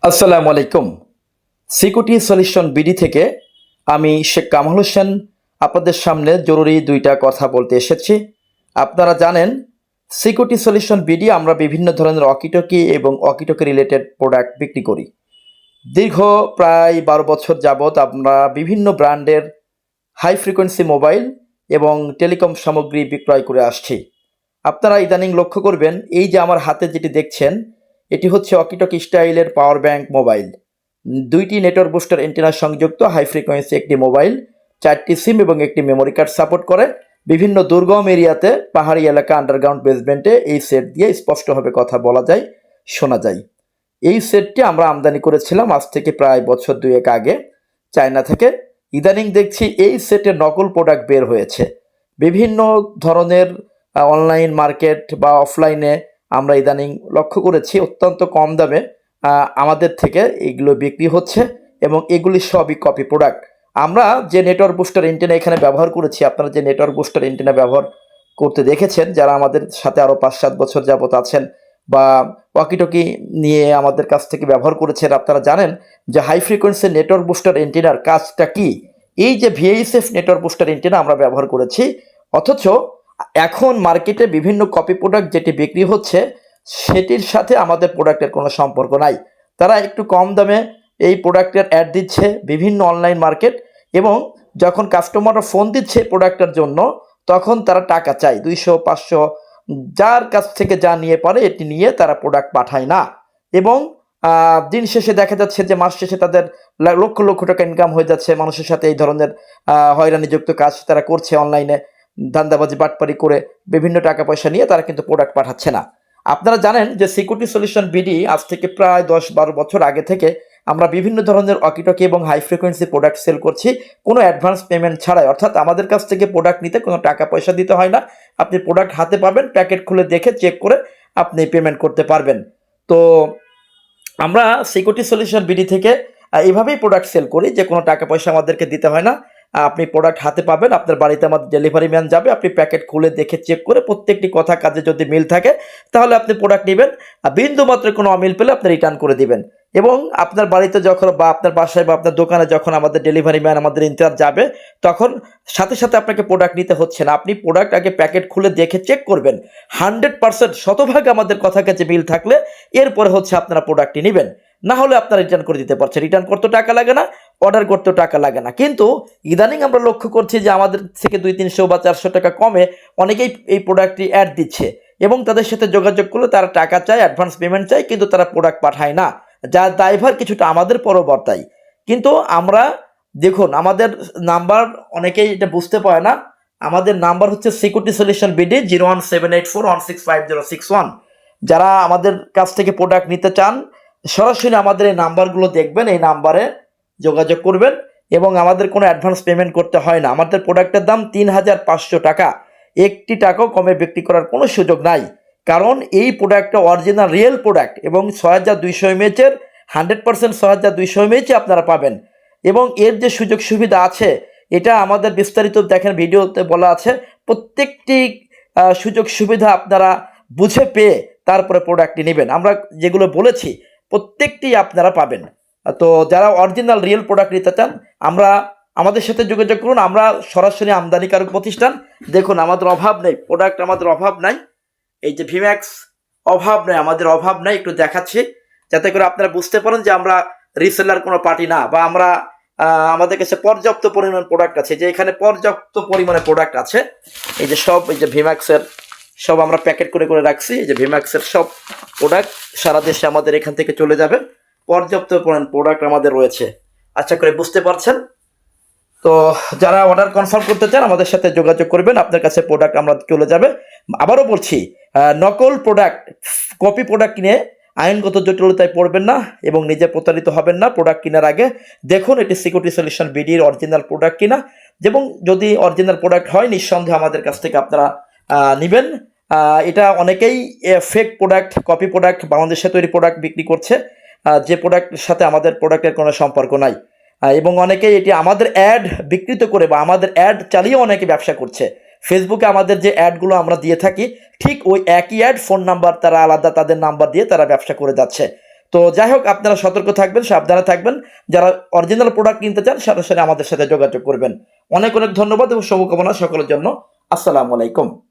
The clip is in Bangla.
আসসালামু আলাইকুম। সিকিউরিটি সলিউশন বিডি থেকে আমি শেখ কামাল হোসেন আপনাদের সামনে জরুরি দুইটা কথা বলতে এসেছি। আপনারা জানেন সিকিউরিটি সলিউশন বিডি আমরা বিভিন্ন ধরনের ওয়াকিটকি এবং ওয়াকিটকি রিলেটেড প্রোডাক্ট বিক্রি করি। দীর্ঘ প্রায় 12 বছর যাবৎ আমরা বিভিন্ন ব্র্যান্ডের হাই ফ্রিকোয়েন্সি মোবাইল এবং টেলিকম সামগ্রী বিক্রয় করে আসছি। আপনারা ইদানিং লক্ষ্য করবেন এই যে আমার হাতে যেটি দেখছেন এটি হচ্ছে ওয়াকিটকি স্টাইলের পাওয়ার ব্যাংক মোবাইল। দুইটি নেটওয়ার্ক বুস্টার এন্টেনা সংযুক্ত হাই ফ্রিকোয়েন্সি একটি মোবাইল, 4টি সিম এবং একটি মেমোরি কার্ড সাপোর্ট করে। বিভিন্ন দুর্গম এরিয়াতে, পাহাড়ি এলাকা, আন্ডারগ্রাউন্ড বেসমেন্টে এই সেট দিয়ে স্পষ্টভাবে কথা বলা যায়, শোনা যায়। এই সেটটি আমরা আমদানি করেছিলাম আজ থেকে প্রায় বছর দুয়েক আগে চায়না থেকে। ইদানিং দেখছি এই সেটের নকল প্রোডাক্ট বের হয়েছে। বিভিন্ন ধরনের অনলাইন মার্কেট বা অফলাইনে আমরা ইদানিং লক্ষ্য করেছি অত্যন্ত কম দামে আমাদের থেকে এগুলো বিক্রি হচ্ছে এবং এগুলি সবই কপি প্রোডাক্ট। আমরা যে নেটওয়ার্ক বুস্টার এন্টেনা এখানে ব্যবহার করেছি, আপনারা যে নেটওয়ার্ক বুস্টার এন্টেনা ব্যবহার করতে দেখেছেন, যারা আমাদের সাথে আরও 5-7 বছর যাবত আছেন বা ওয়াকিটকি নিয়ে আমাদের কাছ থেকে ব্যবহার করেছেন, আপনারা জানেন যে হাই ফ্রিকোয়েন্সি নেটওয়ার্ক বুস্টার এন্টেনার কাজটা কি। এই যে ভিএইচএফ নেটওয়ার্ক বুস্টার এন্টেনা আমরা ব্যবহার করেছি, অথচ এখন মার্কেটে বিভিন্ন কপি প্রোডাক্ট যেটি বিক্রি হচ্ছে সেটির সাথে আমাদের প্রোডাক্টের কোনো সম্পর্ক নাই। তারা একটু কম দামে এই প্রোডাক্টের অ্যাড দিচ্ছে বিভিন্ন অনলাইন মার্কেট, এবং যখন কাস্টমাররা ফোন দিচ্ছে প্রোডাক্টের জন্য তখন তারা টাকা চায় 200-500, যার কাছ থেকে যা নিয়ে পারে এটি নিয়ে তারা প্রোডাক্ট পাঠায় না। এবং দিন শেষে দেখা যাচ্ছে যে মাস শেষে তাদের লক্ষ লক্ষ টাকা ইনকাম হয়ে যাচ্ছে। মানুষের সাথে এই ধরনের হয়রানিযুক্ত কাজ তারা করছে, অনলাইনে ধান্দাবাজি বাটপারি করে বিভিন্ন টাকা পয়সা নিয়ে তারা কিন্তু প্রোডাক্ট পাঠাচ্ছে না। আপনারা জানেন যে সিকিউরিটি সলিউশন বিডি আজ থেকে প্রায় 10-12 বছর আগে থেকে আমরা বিভিন্ন ধরনের ওয়াকিটকি এবং হাই ফ্রিকোয়েন্সি প্রোডাক্ট সেল করছি কোনো অ্যাডভান্স পেমেন্ট ছাড়াই। অর্থাৎ আমাদের কাছ থেকে প্রোডাক্ট নিতে কোনো টাকা পয়সা দিতে হয় না। আপনি প্রোডাক্ট হাতে পাবেন, প্যাকেট খুলে দেখে চেক করে আপনি পেমেন্ট করতে পারবেন। তো আমরা সিকিউরিটি সলিউশন বিডি থেকে এইভাবেই প্রোডাক্ট সেল করি যে কোনো টাকা পয়সা আমাদেরকে দিতে হয় না। আপনি প্রোডাক্ট হাতে পাবেন, আপনার বাড়িতে আমাদের ডেলিভারি ম্যান যাবে, আপনি প্যাকেট খুলে দেখে চেক করে প্রত্যেকটি কথা কাজে যদি মিল থাকে তাহলে আপনি প্রোডাক্ট নেবেন। বিন্দু মাত্র কোনো অমিল পেলে আপনি রিটার্ন করে দিবেন। এবং আপনার বাড়িতে যখন বা আপনার বাসায় বা আপনার দোকানে যখন আমাদের ডেলিভারি ম্যান, আমাদের ইনচার্জ যাবে, তখন সাথে সাথে আপনাকে প্রোডাক্ট নিতে হচ্ছে না। আপনি প্রোডাক্ট আগে প্যাকেট খুলে দেখে চেক করবেন। 100% শতভাগ আমাদের কথা কাছে মিল থাকলে এরপরে হচ্ছে আপনারা প্রোডাক্টটি নেবেন। না হলে আপনারা রিটার্ন করে দিতে পারছেন। রিটার্ন করতে টাকা লাগে না, অর্ডার করতেও টাকা লাগে না। কিন্তু ইদানিং আমরা লক্ষ্য করছি যে আমাদের থেকে 200-300 বা 400 টাকা কমে অনেকেই এই প্রোডাক্টটি অ্যাড দিচ্ছে এবং তাদের সাথে যোগাযোগ করলে তারা টাকা চায়, অ্যাডভান্স পেমেন্ট চায়, কিন্তু তারা প্রোডাক্ট পাঠায় না, যার দায়ভার কিছুটা আমাদের পরবর্তায়। কিন্তু আমরা দেখুন, আমাদের নাম্বার অনেকেই এটা বুঝতে পারে না। আমাদের নাম্বার হচ্ছে সিকিউরিটি সলিউশন বিডি 01784165061। যারা আমাদের কাছ থেকে প্রোডাক্ট নিতে চান সরাসরি আমাদের এই নাম্বারগুলো দেখবেন, এই নাম্বারে যোগাযোগ করবেন এবং আমাদের কোনো অ্যাডভান্স পেমেন্ট করতে হয় না। আমাদের প্রোডাক্টের দাম 3500 টাকা, একটি টাকাও কমে বিক্রি করার কোনো সুযোগ নাই। কারণ এই প্রোডাক্টটা অরিজিনাল রিয়েল প্রোডাক্ট এবং 6200 mAh-এর 100% 6200 mAh আপনারা পাবেন। এবং এর যে সুযোগ সুবিধা আছে এটা আমাদের বিস্তারিত দেখেন, ভিডিওতে বলা আছে। প্রত্যেকটি সুযোগ সুবিধা আপনারা বুঝে পেয়ে তারপরে প্রোডাক্টটি নেবেন। আমরা যেগুলো বলেছি প্রত্যেকটি আপনারা পাবেন। তো যারা অরিজিনাল রিয়েল প্রোডাক্ট নিতে চান আমাদের সাথে যোগাযোগ করুন। আমরা সরাসরি আমদানিকারক প্রতিষ্ঠান। দেখুন, আমাদের অভাব নেই, প্রোডাক্ট আমাদের অভাব নাই। এই যে ভিম্যাক্স, অভাব নেই, আমাদের অভাব নাই। একটু দেখাচ্ছি যাতে করে আপনারা বুঝতে পারেন যে আমরা রিসেলার কোনো পার্টি না, বা আমরা আমাদের কাছে পর্যাপ্ত পরিমাণ প্রোডাক্ট আছে। যে এখানে পর্যাপ্ত পরিমাণে প্রোডাক্ট আছে। এই যে সব, এই যে ভিম্যাক্সের সব আমরা প্যাকেট করে করে রাখছি। এই যে ভিম্যাক্সের সব প্রোডাক্ট সারা দেশে আমাদের এখান থেকে চলে যাবে। পর্যাপ্ত পরিমাণ প্রোডাক্ট আমাদের রয়েছে, আশা করে বুঝতে পারছেন। তো যারা অর্ডার কনফার্ম করতে চান আমাদের সাথে যোগাযোগ করবেন, আপনার কাছে প্রোডাক্ট আমরা চলে যাবে। আবারও বলছি, নকল প্রোডাক্ট, কপি প্রোডাক্ট কিনে আইনগত জটিলতায় পড়বেন না এবং নিজে প্রতারিত হবেন না। প্রোডাক্ট কেনার আগে দেখুন এটি সিকিউরিটি সলিউশন বিডির অরিজিনাল প্রোডাক্ট কিনা, এবং যদি অরিজিনাল প্রোডাক্ট হয় নিঃসন্দেহে আমাদের কাছ থেকে আপনারা নেবেন। এটা অনেকেই ফেক প্রোডাক্ট, কপি প্রোডাক্ট, বাংলাদেশে তৈরি প্রোডাক্ট বিক্রি করছে, যে প্রোডাক্টের সাথে আমাদের প্রোডাক্টের কোনো সম্পর্ক নাই। এবং অনেকেই এটি আমাদের অ্যাড বিকৃত করে বা আমাদের অ্যাড চালিয়ে অনেকে ব্যবসা করছে। ফেসবুকে আমাদের যে অ্যাডগুলো আমরা দিয়ে থাকি ঠিক ওই একই অ্যাড, ফোন নাম্বার তারা আলাদা, তাদের নাম্বার দিয়ে তারা ব্যবসা করে যাচ্ছে। তো যাই হোক, আপনারা সতর্ক থাকবেন, সাবধানে থাকবেন। যারা অরিজিনাল প্রোডাক্ট কিনতে চান সরাসরি আমাদের সাথে যোগাযোগ করবেন। অনেক অনেক ধন্যবাদ এবং শুভকামনা সকলের জন্য। আসসালামু আলাইকুম।